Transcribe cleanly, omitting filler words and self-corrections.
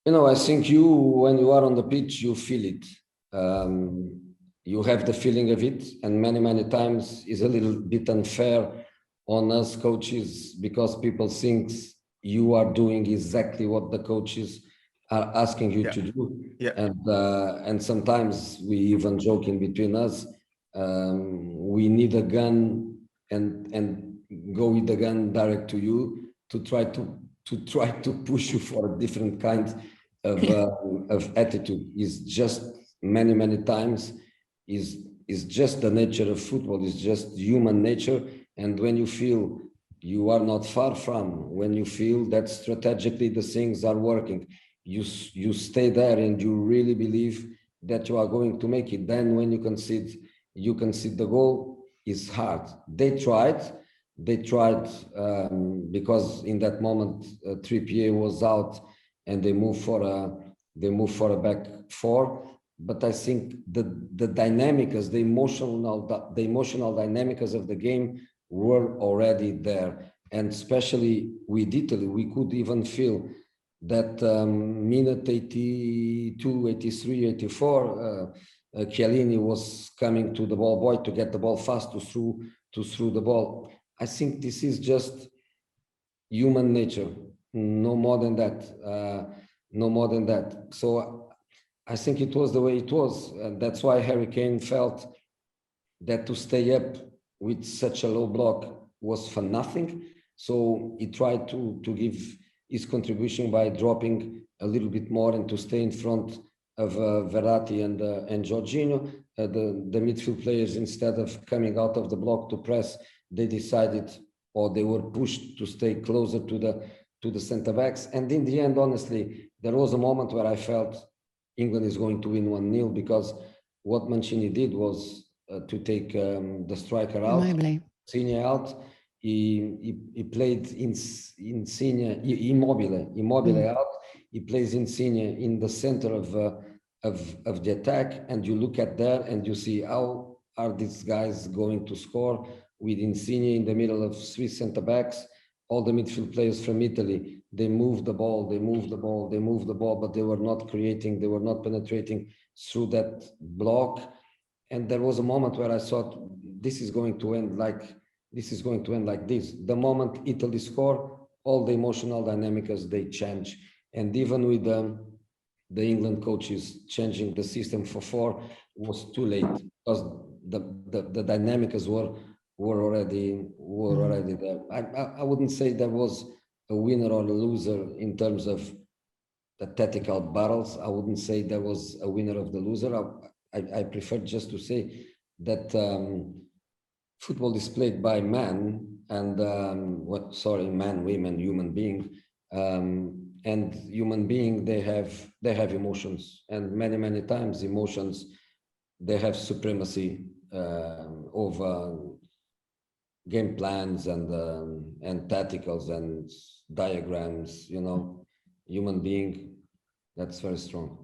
I think when you are on the pitch, you feel it. You have the feeling of it, and many times is a little bit unfair on us coaches because people think you are doing exactly what the coaches are asking you to do. And sometimes we even joke in between us, we need a gun and go with the gun direct to you to try to push you for a different kind of attitude. Is just many times is just the nature of football, is just human nature. And when you feel you are not far from, when you feel that strategically the things are working, you stay there and you really believe that you are going to make it. Then when you concede the goal, is hard. They tried because in that moment Trippier was out and they moved for a back four. But I think the dynamics, the emotional dynamics of the game were already there. And especially with Italy, we could even feel that minute 82, 83, 84, Chiellini was coming to the ball boy to get the ball fast to through the ball. I think this is just human nature, no more than that. So I think it was the way it was. And that's why Harry Kane felt that to stay up with such a low block was for nothing. So he tried to give his contribution by dropping a little bit more and to stay in front of Verratti and Jorginho. The midfield players, instead of coming out of the block to press, they decided, or they were pushed to stay closer to the center backs. And in the end, honestly, there was a moment where I felt England is going to win 1-0, because what Mancini did was to take the striker out, Insigne out. He played Insigne, Immobile out. He plays Insigne in the center of the attack, and you look at that and you see how are these guys going to score with Insigne in the middle of three center backs. All the midfield players from Italy, they moved the ball, but they were not creating, they were not penetrating through that block. And there was a moment where I thought, this is going to end like this. The moment Italy score, all the emotional dynamics, they change. And even with the England coaches changing the system for 4, was too late, because the dynamics were already there. I wouldn't say there was a winner or a loser in terms of the tactical battles. I wouldn't say there was a winner of the loser. I prefer just to say that football is played by men and man, women, human being, and human being, they have emotions, and many times emotions, they have supremacy over game plans and tacticals and diagrams. Human being, that's very strong.